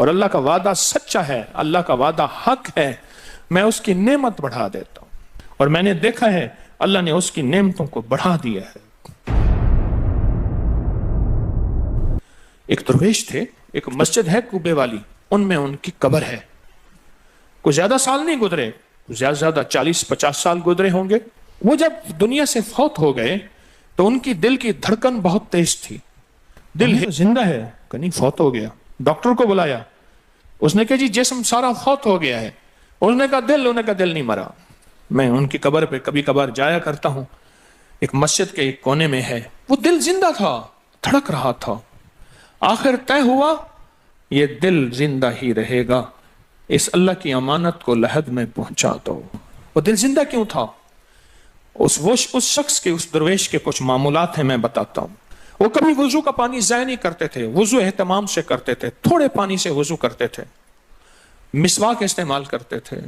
اور اللہ کا وعدہ سچا ہے، اللہ کا وعدہ حق ہے، میں اس کی نعمت بڑھا دیتا ہوں۔ اور میں نے دیکھا ہے اللہ نے اس کی نعمتوں کو بڑھا دیا ہے۔ ایک درویش تھے، ایک مسجد ہے کوبے والی، ان میں ان کی قبر ہے۔ کوئی زیادہ سال نہیں گزرے، زیادہ زیادہ 40-50 سال گزرے ہوں گے۔ وہ جب دنیا سے فوت ہو گئے تو ان کی دل کی دھڑکن بہت تیز تھی۔ دل زندہ ہے کہ نہیں فوت ہو گیا؟ ڈاکٹر کو بلایا، اس نے کہا جی جسم سارا فوت ہو گیا ہے۔ اس نے کہا انہوں نے کہا دل نہیں مرا۔ میں ان کی قبر پہ کبھی کبھار جایا کرتا ہوں، ایک مسجد کے ایک کونے میں ہے، وہ دل زندہ تھا، دھڑک رہا تھا۔ آخر طے ہوا یہ دل زندہ ہی رہے گا، اس اللہ کی امانت کو لحد میں پہنچا دو۔ وہ دل زندہ کیوں تھا؟ اس شخص کے، اس درویش کے کچھ معمولات ہیں، میں بتاتا ہوں۔ وہ کبھی وضو کا پانی ضائع نہیں کرتے تھے، وضو اہتمام سے کرتے تھے، تھوڑے پانی سے وضو کرتے تھے، مسواک استعمال کرتے تھے۔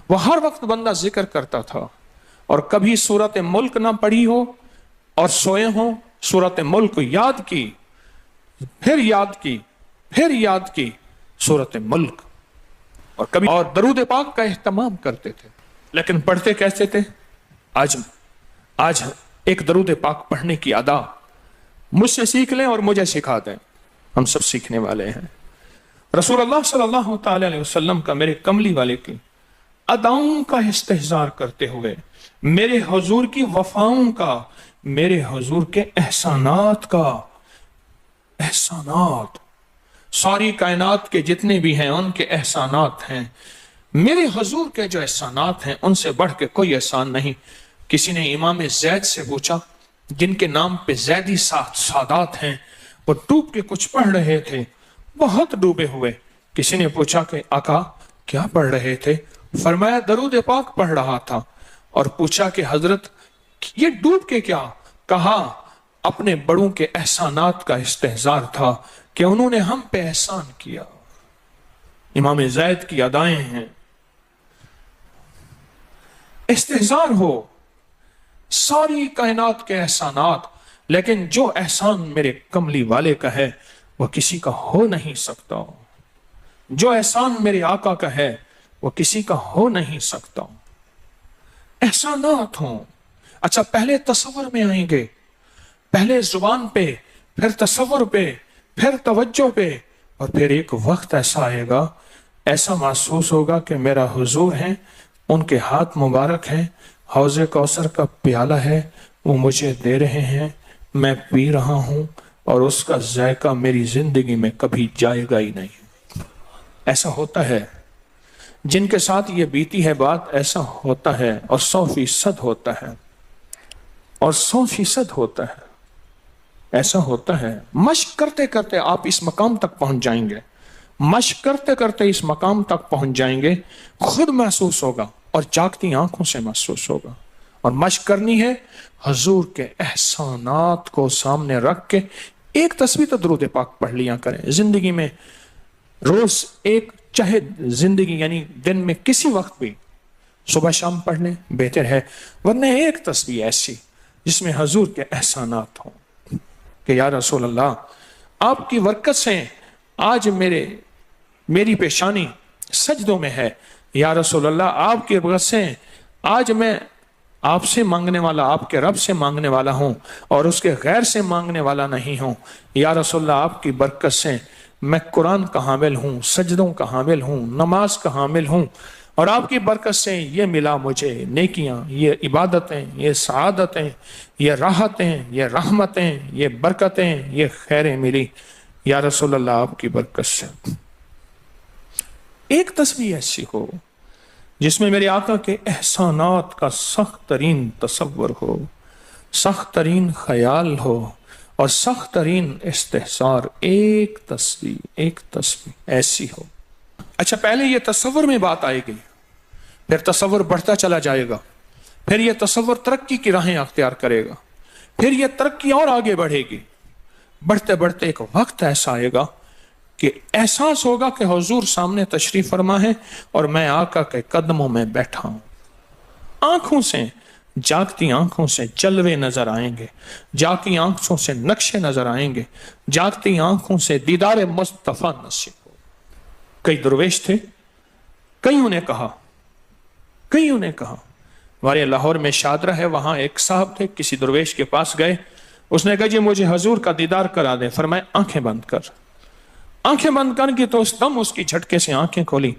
وہ ہر وقت بندہ ذکر کرتا تھا، اور کبھی سورۃ ملک نہ پڑھی ہو اور سوئے ہوں، سورۃ ملک یاد کی، پھر یاد کی، پھر یاد کی سورۃ ملک، اور کبھی اور درود پاک کا اہتمام کرتے تھے۔ لیکن پڑھتے کیسے تھے؟ آج ایک درود پاک پڑھنے کی ادا مجھ سے سیکھ لیں اور مجھے سکھا دیں، ہم سب سیکھنے والے ہیں۔ رسول اللہ صلی اللہ تعالی علیہ وسلم کا، میرے کملی والے کی اداؤں کا استحضار کرتے ہوئے، میرے حضور کی وفاؤں کا، میرے حضور کے احسانات کا، احسانات ساری کائنات کے جتنے بھی ہیں ان کے احسانات ہیں۔ میرے حضور کے جو احسانات ہیں ان سے بڑھ کے کوئی احسان نہیں۔ کسی نے امام زید سے پوچھا، جن کے نام پہ زیدی سادات ہیں، وہ ڈوب کے کچھ پڑھ رہے تھے، بہت ڈوبے ہوئے۔ کسی نے پوچھا کہ آقا کیا پڑھ رہے تھے؟ فرمایا درود پاک پڑھ رہا تھا۔ اور پوچھا کہ حضرت یہ ڈوب کے کیا؟ کہا اپنے بڑوں کے احسانات کا استحضار تھا کہ انہوں نے ہم پہ احسان کیا۔ امام زید کی ادائیں ہیں، استحضار ہو ساری کائنات کے احسانات، لیکن جو احسان میرے کملی والے کا ہے وہ کسی کا ہو نہیں سکتا، جو احسان میرے آقا کا ہے وہ کسی کا ہو نہیں سکتا۔ احسانات ہوں۔ اچھا پہلے تصور میں آئیں گے، پہلے زبان پہ، پھر تصور پہ، پھر توجہ پہ، اور پھر ایک وقت ایسا آئے گا، ایسا محسوس ہوگا کہ میرا حضور ہے، ان کے ہاتھ مبارک ہیں، حوض کوثر کا پیالہ ہے، وہ مجھے دے رہے ہیں، میں پی رہا ہوں، اور اس کا ذائقہ میری زندگی میں کبھی جائے گا ہی نہیں۔ ایسا ہوتا ہے، جن کے ساتھ یہ بیتی ہے بات، ایسا ہوتا ہے، اور 100% ہوتا ہے، اور 100% ہوتا ہے، ایسا ہوتا ہے۔ مشق کرتے کرتے آپ اس مقام تک پہنچ جائیں گے، مشق کرتے کرتے اس مقام تک پہنچ جائیں گے، خود محسوس ہوگا اور جاگتی آنکھوں سے محسوس ہوگا۔ اور مشق کرنی ہے حضور کے احسانات کو سامنے رکھ کے۔ ایک تصویر تو درود پاک پڑھ لیا کریں زندگی میں، روز ایک، چاہے زندگی یعنی دن میں کسی وقت بھی صبح شام پڑھ لیں بہتر ہے، ورنہ ایک تصویر ایسی جس میں حضور کے احسانات ہوں کہ یا رسول اللہ آپ کی برکت سے آج میری پیشانی سجدوں میں ہے، یا رسول اللہ آپ کی برکت سے آج میں آپ سے مانگنے والا، آپ کے رب سے مانگنے والا ہوں اور اس کے غیر سے مانگنے والا نہیں ہوں، یا رسول اللہ آپ کی برکت سے میں قرآن کا حامل ہوں، سجدوں کا حامل ہوں، نماز کا حامل ہوں، اور آپ کی برکت سے یہ ملا مجھے نیکیاں، یہ عبادتیں، یہ سعادتیں، یہ راحتیں، یہ رحمتیں، یہ برکتیں، یہ خیریں ملی، یا رسول اللہ آپ کی برکت سے۔ ایک تصویر ایسی ہو جس میں میرے آقا کے احسانات کا سخت ترین تصور ہو، سخت ترین خیال ہو اور سخت ترین استحضار، ایک تصویر ایسی ہو۔ اچھا پہلے یہ تصور میں بات آئے گی، پھر تصور بڑھتا چلا جائے گا، پھر یہ تصور ترقی کی راہیں اختیار کرے گا، پھر یہ ترقی اور آگے بڑھے گی، بڑھتے بڑھتے ایک وقت ایسا آئے گا کہ احساس ہوگا کہ حضور سامنے تشریف فرما ہے اور میں آقا کے قدموں میں بیٹھا ہوں۔ آنکھوں سے، جاگتی آنکھوں سے جلوے نظر آئیں گے، جاگتی آنکھوں سے نقشے نظر آئیں گے، جاگتی آنکھوں سے دیدار مصطفیٰ نصیب ہو۔ کئی درویش تھے، کئیوں نے کہا ہمارے لاہور میں شادرہ ہے، وہاں ایک صاحب تھے، کسی درویش کے پاس گئے، اس نے کہا جی مجھے حضور کا دیدار کرا دیں. فرمائے آنکھیں بند کر. آنکھیں بند کر کے تو اس دم اس کی جھٹکے سے آنکھیں کھولی.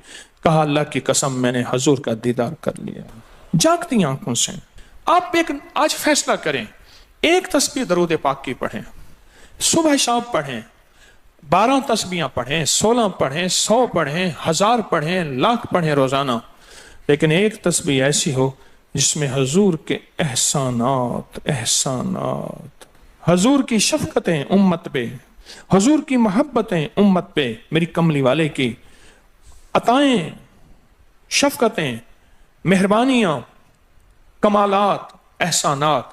کہا اللہ کی قسم میں نے حضور کا دیدار کر لیا. جاگتی آنکھوں سے آپ آج فیصلہ کریں، ایک تسبیح درود پاک کی پڑھیں، صبح شام پڑھیں، 12 تسبیحاں پڑھیں، 16 پڑھیں، 100 پڑھیں، 1000 پڑھیں، لاکھ پڑھیں روزانہ، لیکن ایک تسبیح ایسی ہو جس میں حضور کے احسانات، حضور کی شفقتیں امت پہ، حضور کی محبتیں امت پہ، میری کملی والے کی عطائیں، شفقتیں، مہربانیاں، کمالات، احسانات،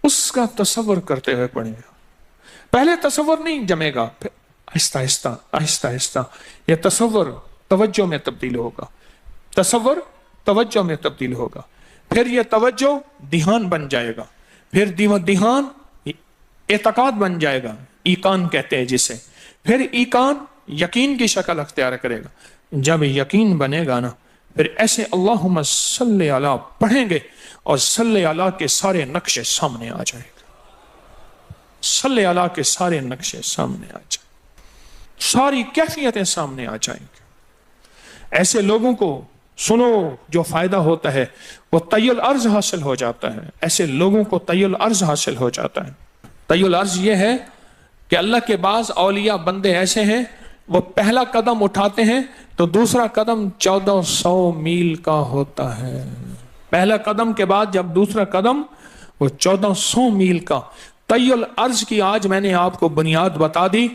اس کا تصور کرتے ہوئے پڑھیں گے. پہلے تصور نہیں جمے گا، پھر آہستہ آہستہ یہ تصور توجہ میں تبدیل ہوگا، تصور توجہ میں تبدیل ہوگا، پھر یہ توجہ دھیان بن جائے گا، پھر دھیان اعتقاد بن جائے گا، ایقان کہتے ہیں جسے، پھر ایقان یقین کی شکل اختیار کرے گا. جب یقین بنے گا نا، پھر ایسے اللہم صلی علی پڑھیں گے اور صلی علی کے سارے نقشے سامنے آ جائے گا، صلی علی کے سارے نقشے سامنے آ جائیں، ساری کیفیتیں سامنے آ جائیں گے. ایسے لوگوں کو سنو جو فائدہ ہوتا ہے وہ طی الارض حاصل ہو جاتا ہے. ایسے لوگوں کو طی الارض حاصل ہو جاتا ہے. طی الارض یہ ہے کہ اللہ کے بعض اولیاء بندے ایسے ہیں، وہ پہلا قدم اٹھاتے ہیں تو دوسرا قدم 1400 میل کا ہوتا ہے. پہلا قدم کے بعد جب دوسرا قدم وہ 1400 میل کا. طی الارض کی آج میں نے آپ کو بنیاد بتا دی.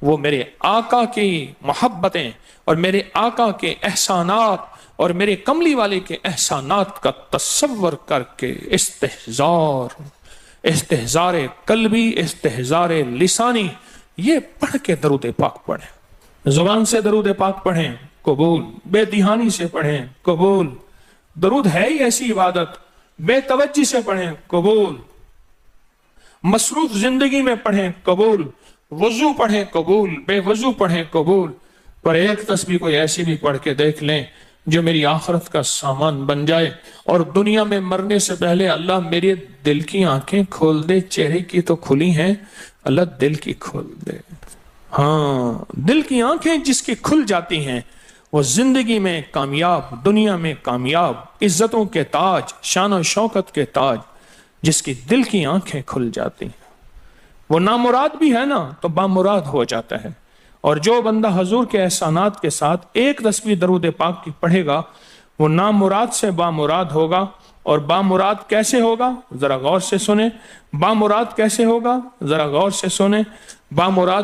وہ میرے آقا کی محبتیں اور میرے آقا کے احسانات اور میرے کملی والے کے احسانات کا تصور کر کے استحضار قلبی، استحضار لسانی، یہ پڑھ کے درود پاک پڑھیں. زبان سے درود پاک پڑھیں، قبول. بے دہانی سے پڑھیں، قبول. درود ہے ہی ایسی عبادت، بے توجہ سے پڑھیں، قبول. مصروف زندگی میں پڑھیں، قبول. وضو پڑھیں، قبول. بے وضو پڑھیں، قبول. پر ایک تسبیح کوئی ایسی بھی پڑھ کے دیکھ لیں جو میری آخرت کا سامان بن جائے، اور دنیا میں مرنے سے پہلے اللہ میرے دل کی آنکھیں کھول دے. چہرے کی تو کھلی ہیں، اللہ دل کی کھول دے. ہاں، دل کی آنکھیں جس کی کھل جاتی ہیں وہ زندگی میں کامیاب، دنیا میں کامیاب، عزتوں کے تاج، شان و شوکت کے تاج. جس کی دل کی آنکھیں کھل جاتی ہیں وہ نامراد بھی ہے نا تو بامراد ہو جاتا ہے. اور جو بندہ حضور کے احسانات کے ساتھ ایک تسبیح درود پاک کی پڑھے گا وہ نامراد سے بامراد ہوگا. اور بامراد کیسے ہوگا ذرا غور سے سنیں. بامراد کیسے ہوگا ذرا غور سے سنیں. بامراد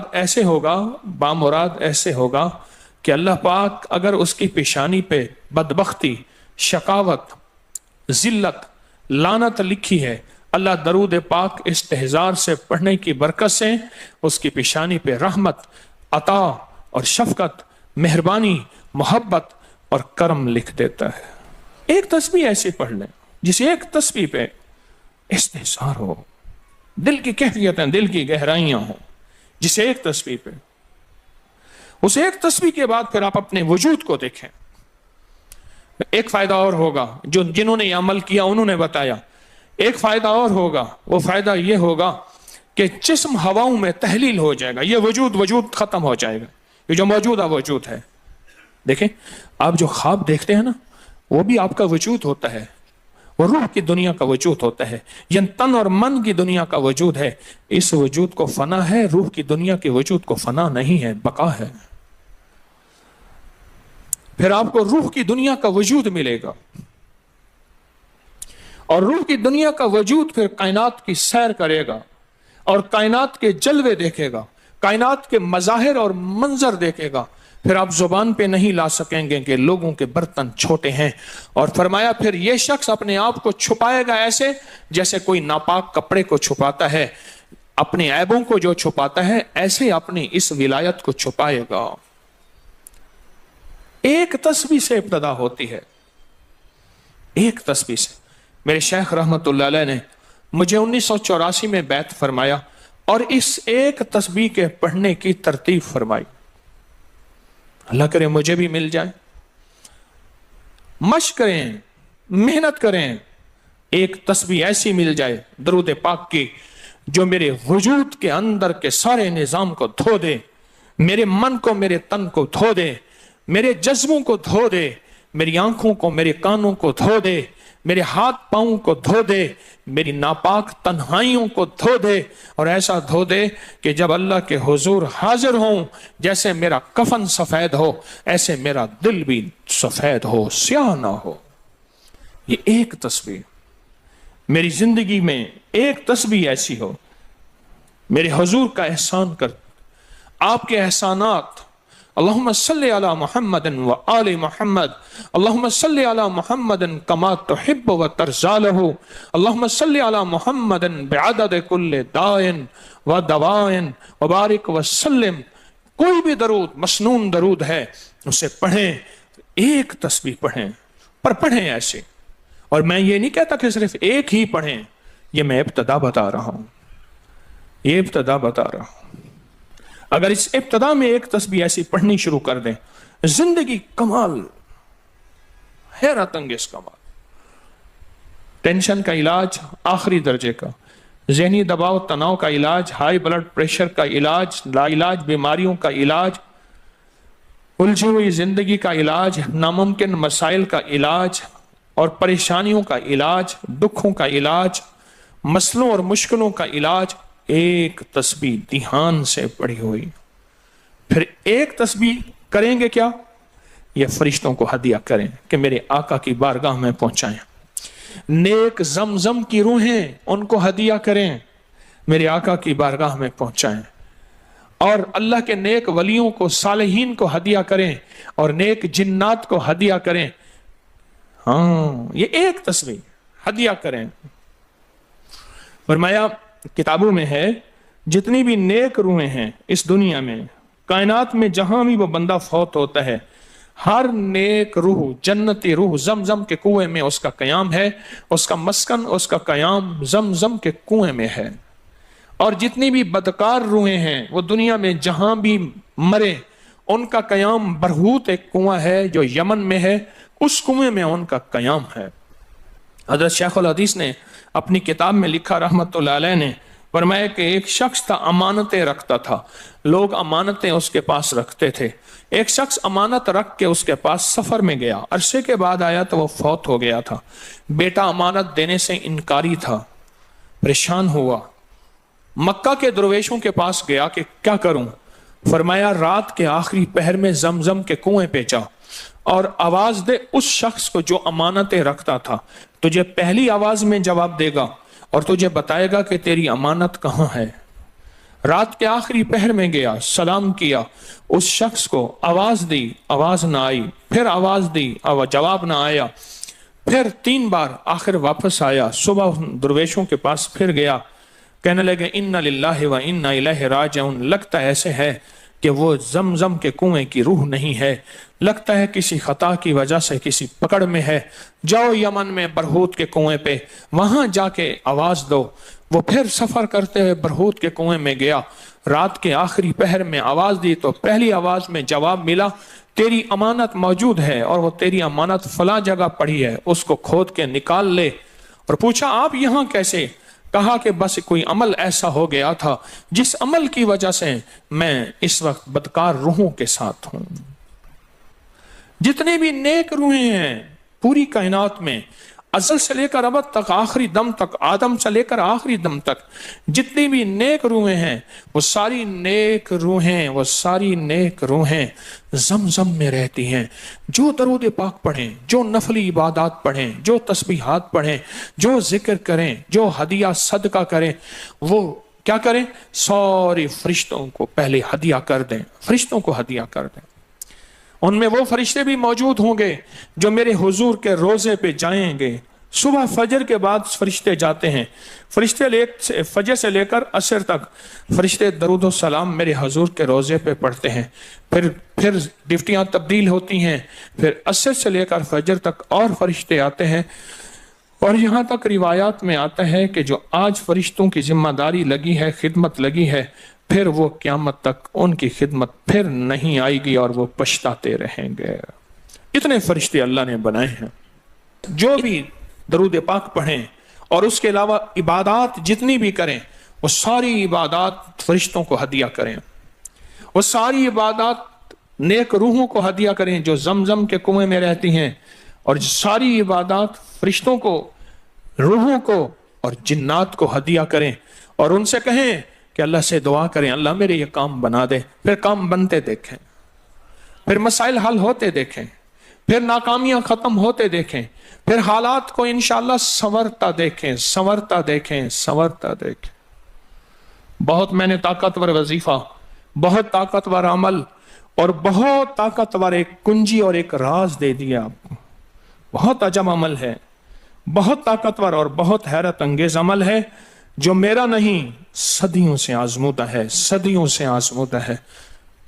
ایسے ہوگا کہ اللہ پاک اگر اس کی پیشانی پہ بدبختی، شقاوت، ذلت، لعنت لکھی ہے، اللہ درود پاک استحضار سے پڑھنے کی برکت سے اس کی پیشانی پہ رحمت، عطا اور شفقت، مہربانی، محبت اور کرم لکھ دیتا ہے. ایک تسبیح ایسی پڑھ لیں جس ایک تسبیح پہ استحضار ہو، دل کی کیفیتیں، دل کی گہرائیاں ہوں. جس ایک تسبیح پہ، اس ایک تسبیح کے بعد پھر آپ اپنے وجود کو دیکھیں. ایک فائدہ اور ہوگا جو جنہوں نے یہ عمل کیا انہوں نے بتایا. ایک فائدہ اور ہوگا، وہ فائدہ یہ ہوگا کہ جسم ہواؤں میں تحلیل ہو جائے گا. یہ وجود ختم ہو جائے گا، یہ جو موجودہ وجود ہے. دیکھیں آپ جو خواب دیکھتے ہیں نا وہ بھی آپ کا وجود ہوتا ہے، وہ روح کی دنیا کا وجود ہوتا ہے، یہ تن اور من کی دنیا کا وجود ہے. اس وجود کو فنا ہے، روح کی دنیا کے وجود کو فنا نہیں ہے، بقا ہے. پھر آپ کو روح کی دنیا کا وجود ملے گا، اور روح کی دنیا کا وجود پھر کائنات کی سیر کرے گا اور کائنات کے جلوے دیکھے گا، کائنات کے مظاہر اور منظر دیکھے گا. پھر آپ زبان پہ نہیں لا سکیں گے کہ لوگوں کے برتن چھوٹے ہیں. اور فرمایا پھر یہ شخص اپنے آپ کو چھپائے گا ایسے جیسے کوئی ناپاک کپڑے کو چھپاتا ہے. اپنے عیبوں کو جو چھپاتا ہے ایسے اپنی اس ولایت کو چھپائے گا. ایک تسبیح سے ابتدا ہوتی ہے، ایک تسبیح سے. میرے شیخ رحمت اللہ علیہ نے مجھے 1984 میں بیعت فرمایا اور اس ایک تسبیح کے پڑھنے کی ترتیب فرمائی. اللہ کرے مجھے بھی مل جائے. مشق کریں، محنت کریں، ایک تسبیح ایسی مل جائے درود پاک کی جو میرے وجود کے اندر کے سارے نظام کو دھو دے، میرے من کو، میرے تن کو دھو دے، میرے جذبوں کو دھو دے، میری آنکھوں کو، میرے کانوں کو دھو دے، میرے ہاتھ پاؤں کو دھو دے، میری ناپاک تنہائیوں کو دھو دے، اور ایسا دھو دے کہ جب اللہ کے حضور حاضر ہوں، جیسے میرا کفن سفید ہو ایسے میرا دل بھی سفید ہو، سیاہ نہ ہو. یہ ایک تسبیح میری زندگی میں، ایک تسبیح ایسی ہو میرے حضور کا احسان کر، آپ کے احسانات. اللہم صلی علی محمد و آل محمد، اللہم صلی علی محمد کما تحب و ترضی لہ، اللہم صلی علی محمد بعدد کل دائن و دوائن وبارک وسلم. کوئی بھی درود، مسنون درود ہے، اسے پڑھیں، ایک تسبیح پڑھیں، پر پڑھیں ایسے. اور میں یہ نہیں کہتا کہ صرف ایک ہی پڑھیں، یہ میں ابتدا بتا رہا ہوں، یہ ابتدا بتا رہا ہوں. اگر اس ابتدا میں ایک تسبیح ایسی پڑھنی شروع کر دیں، زندگی کمال، حیرت انگیز کمال. ٹینشن کا علاج آخری درجے کا، ذہنی دباؤ تناؤ کا علاج، ہائی بلڈ پریشر کا علاج، لا علاج بیماریوں کا علاج، الجھی ہوئی زندگی کا علاج، ناممکن مسائل کا علاج اور پریشانیوں کا علاج، دکھوں کا علاج، مسئلوں اور مشکلوں کا علاج، ایک تسبیح دھیان سے پڑھی ہوئی. پھر ایک تسبیح کریں گے کیا؟ یہ فرشتوں کو ہدیہ کریں کہ میرے آقا کی بارگاہ میں پہنچائیں. نیک زمزم کی روحیں ان کو ہدیہ کریں، میرے آقا کی بارگاہ میں پہنچائیں. اور اللہ کے نیک ولیوں کو، صالحین کو ہدیہ کریں، اور نیک جنات کو ہدیہ کریں. ہاں، یہ ایک تسبیح ہدیہ کریں. فرمایا کتابوں میں ہے، جتنی بھی نیک روحیں ہیں اس دنیا میں، کائنات میں، جہاں بھی وہ بندہ فوت ہوتا ہے، ہر نیک روح، جنتی روح زمزم کے کنویں میں اس کا قیام ہے، اس کا مسکن، اس کا قیام زمزم کے کنویں میں ہے. اور جتنی بھی بدکار روحیں ہیں وہ دنیا میں جہاں بھی مرے، ان کا قیام برہوت ایک کنواں ہے جو یمن میں ہے، اس کنویں میں ان کا قیام ہے. حضرت شیخ الحدیث نے اپنی کتاب میں لکھا رحمت اللہ علیہ نے، فرمایا کہ ایک شخص تھا، امانتیں رکھتا تھا، لوگ امانتیں اس کے پاس رکھتے تھے. ایک شخص امانت رکھ کے اس کے پاس سفر میں گیا، عرصے کے بعد آیا تو وہ فوت ہو گیا تھا. بیٹا امانت دینے سے انکاری تھا، پریشان ہوا، مکہ کے درویشوں کے پاس گیا کہ کیا کروں. فرمایا رات کے آخری پہر میں زمزم کے کنویں پہ جا اور آواز دے اس شخص کو جو امانتیں رکھتا تھا. تجھے پہلی آواز میں جواب دے گا اور تجھے بتائے گا کہ تیری امانت کہاں ہے. رات کے آخری پہر میں گیا، سلام کیا، اس شخص کو آواز دی، آواز نہ آئی، پھر آواز دی، جواب نہ آیا، پھر 3 بار، آخر واپس آیا. صبح درویشوں کے پاس پھر گیا، کہنے لگے ان للہ و انا الیہ راجعون. لگتا ایسے ہے کہ وہ زمزم کے کنویں کی روح نہیں ہے، لگتا ہے کسی خطا کی وجہ سے کسی پکڑ میں ہے. جاؤ یمن میں برہوت کے کنویں پہ، وہاں جا کے آواز دو. وہ پھر سفر کرتے ہوئے برہوت کے کنویں میں گیا، رات کے آخری پہر میں آواز دی تو پہلی آواز میں جواب ملا، تیری امانت موجود ہے اور وہ تیری امانت فلاں جگہ پڑی ہے، اس کو کھود کے نکال لے. اور پوچھا آپ یہاں کیسے؟ کہا کہ بس کوئی عمل ایسا ہو گیا تھا جس عمل کی وجہ سے میں اس وقت بدکار روحوں کے ساتھ ہوں. جتنے بھی نیک روحیں ہیں پوری کائنات میں، ازل سے لے کر ابد تک، آخری دم تک، آدم سے لے کر آخری دم تک، جتنی بھی نیک روحیں ہیں وہ ساری نیک روحیں، وہ ساری نیک روحیں زمزم میں رہتی ہیں. جو درود پاک پڑھیں، جو نفلی عبادات پڑھیں، جو تسبیحات پڑھیں، جو ذکر کریں، جو ہدیہ صدقہ کریں، وہ کیا کریں؟ سارے فرشتوں کو پہلے ہدیہ کر دیں، فرشتوں کو ہدیہ کر دیں. ان میں وہ فرشتے بھی موجود ہوں گے جو میرے حضور کے روزے پہ جائیں گے. صبح فجر کے بعد فرشتے جاتے ہیں، فرشتے فجر سے لے کر عصر تک فرشتے درود و سلام میرے حضور کے روزے پہ پڑھتے ہیں. پھر ڈیوٹیاں تبدیل ہوتی ہیں، پھر عصر سے لے کر فجر تک اور فرشتے آتے ہیں. اور یہاں تک روایات میں آتا ہے کہ جو آج فرشتوں کی ذمہ داری لگی ہے، خدمت لگی ہے، پھر وہ قیامت تک ان کی خدمت پھر نہیں آئے گی اور وہ پچھتاتے رہیں گے۔ اتنے فرشتے اللہ نے بنائے ہیں، جو بھی درود پاک پڑھیں اور اس کے علاوہ عبادات جتنی بھی کریں، وہ ساری عبادات فرشتوں کو ہدیہ کریں، وہ ساری عبادات نیک روحوں کو ہدیہ کریں جو زمزم کے کنویں میں رہتی ہیں، اور ساری عبادات فرشتوں کو، روحوں کو اور جنات کو ہدیہ کریں، اور ان سے کہیں کہ اللہ سے دعا کریں اللہ میرے یہ کام بنا دے۔ پھر کام بنتے دیکھیں، پھر مسائل حل ہوتے دیکھیں، پھر ناکامیاں ختم ہوتے دیکھیں، پھر حالات کو انشاءاللہ سنورتا دیکھیں، سنورتا دیکھیں، سنورتا دیکھیں۔ بہت میں نے طاقتور وظیفہ، بہت طاقتور عمل اور بہت طاقتور ایک کنجی اور ایک راز دے دیا آپ کو۔ بہت عجب عمل ہے، بہت طاقتور اور بہت حیرت انگیز عمل ہے، جو میرا نہیں، صدیوں سے آزمودہ ہے، صدیوں سے آزمودہ ہے۔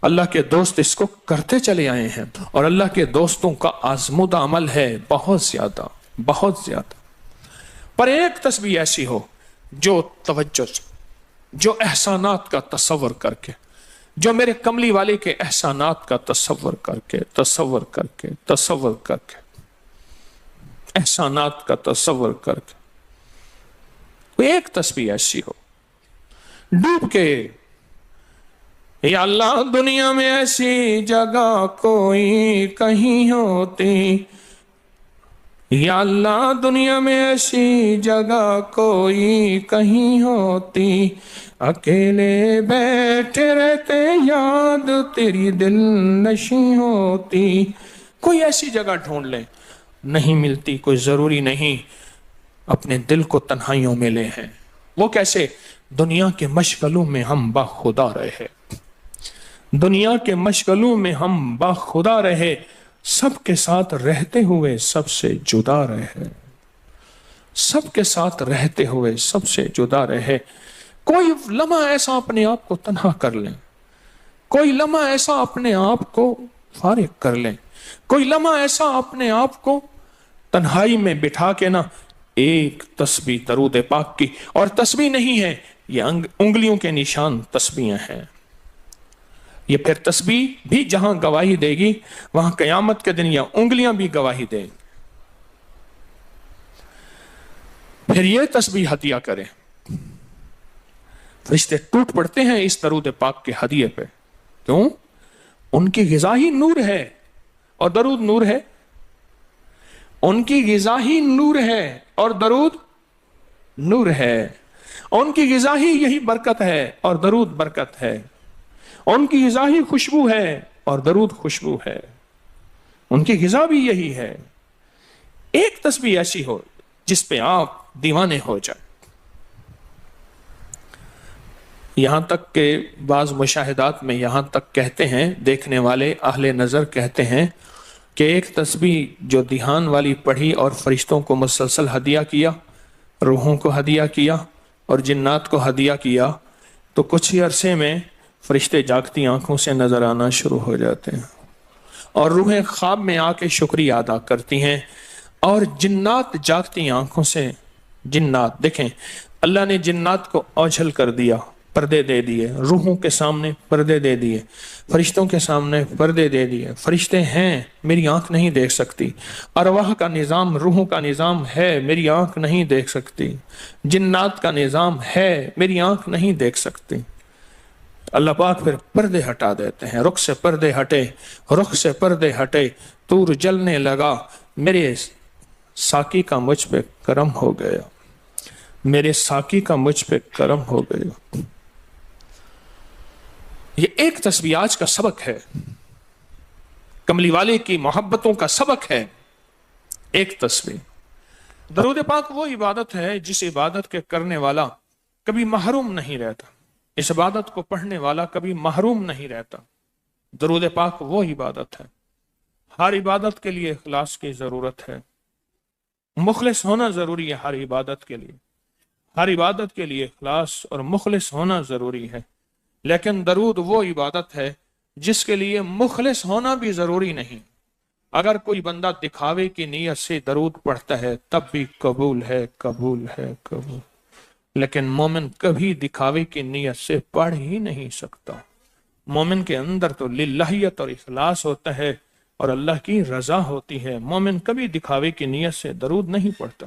اللہ کے دوست اس کو کرتے چلے آئے ہیں، اور اللہ کے دوستوں کا آزمودہ عمل ہے بہت زیادہ، بہت زیادہ۔ پر ایک تسبیح ایسی ہو جو توجہ سے، جو احسانات کا تصور کر کے، جو میرے کملی والے کے احسانات کا تصور کر کے، تصور کر کے، تصور کر کے، احسانات کا تصور کر کے، کوئی ایک تسبیح ایسی ہو ڈوب کے، یا اللہ دنیا میں ایسی جگہ کوئی کہیں ہوتی، یا اللہ دنیا میں ایسی جگہ کوئی کہیں ہوتی، اکیلے بیٹھے رہتے یاد تیری دل نشیں ہوتی۔ کوئی ایسی جگہ ڈھونڈ لیں، نہیں ملتی، کوئی ضروری نہیں اپنے دل کو تنہائیوں میں لے ہیں۔ وہ کیسے؟ دنیا کے مشغلوں میں ہم باخدا رہے، دنیا کے مشغلوں میں ہم باخدا رہے، سب کے ساتھ رہتے ہوئے سب سے جدا رہے، سب کے ساتھ رہتے ہوئے سب سے جدا رہے۔ کوئی لمحہ ایسا اپنے آپ کو تنہا کر لیں، کوئی لمحہ ایسا اپنے آپ کو فارغ کر لیں، کوئی لمحہ ایسا اپنے آپ کو تنہائی میں بٹھا کے نا ایک تسبیح درود پاک کی، اور تسبیح نہیں ہے یہ انگلیوں کے نشان تسبیحیں ہیں۔ یہ پھر تسبیح بھی جہاں گواہی دے گی وہاں قیامت کے دن یہ انگلیاں بھی گواہی دیں گی۔ پھر یہ تسبیح ہدیہ کریں، فرشتے ٹوٹ پڑتے ہیں اس درود پاک کے ہدیے پہ۔ کیوں؟ ان کی غذا ہی نور ہے، اور درود نور ہے۔ ان کی غذا ہی نور ہے اور درود نور ہے۔ ان کی غذا ہی یہی برکت ہے اور درود برکت ہے۔ ان کی غذا ہی خوشبو ہے اور درود خوشبو ہے۔ ان کی غذا بھی یہی ہے۔ ایک تسبیح ایسی ہو جس پہ آپ دیوانے ہو جائیں۔ یہاں تک کہ بعض مشاہدات میں یہاں تک کہتے ہیں، دیکھنے والے اہل نظر کہتے ہیں کہ ایک تسبیح جو دھیان والی پڑھی اور فرشتوں کو مسلسل ہدیہ کیا، روحوں کو ہدیہ کیا اور جنات کو ہدیہ کیا، تو کچھ ہی عرصے میں فرشتے جاگتی آنکھوں سے نظر آنا شروع ہو جاتے ہیں، اور روحیں خواب میں آ کے شکریہ ادا کرتی ہیں، اور جنات جاگتی آنکھوں سے، جنات دیکھیں اللہ نے جنات کو اوجھل کر دیا، پردے دے دیے، روحوں کے سامنے پردے دے دیے، فرشتوں کے سامنے پردے دے دیے۔ فرشتے ہیں، میری آنکھ نہیں دیکھ سکتی، ارواح کا نظام، روحوں کا نظام ہے، میری آنکھ نہیں دیکھ سکتی، جنات کا نظام ہے، میری آنکھ نہیں دیکھ سکتی۔ اللہ پاک پھر پردے ہٹا دیتے ہیں، رخ سے پردے ہٹے، رخ سے پردے ہٹے، طور جلنے لگا، میرے ساقی کا مجھ پہ کرم ہو گیا، میرے ساقی کا مجھ پہ کرم ہو گیا۔ یہ ایک تسبیح آج کا سبق ہے، کملی والے کی محبتوں کا سبق ہے، ایک تسبیح۔ درود پاک وہ عبادت ہے جس عبادت کے کرنے والا کبھی محروم نہیں رہتا، اس عبادت کو پڑھنے والا کبھی محروم نہیں رہتا۔ درود پاک وہ عبادت ہے، ہر عبادت کے لیے اخلاص کی ضرورت ہے، مخلص ہونا ضروری ہے ہر عبادت کے لیے، ہر عبادت کے لیے اخلاص اور مخلص ہونا ضروری ہے۔ لیکن درود وہ عبادت ہے جس کے لیے مخلص ہونا بھی ضروری نہیں۔ اگر کوئی بندہ دکھاوے کی نیت سے درود پڑھتا ہے تب بھی قبول ہے، قبول ہے، قبول۔ لیکن مومن کبھی دکھاوے کی نیت سے پڑھ ہی نہیں سکتا۔ مومن کے اندر تو للہیت اور اخلاص ہوتا ہے اور اللہ کی رضا ہوتی ہے۔ مومن کبھی دکھاوے کی نیت سے درود نہیں پڑھتا۔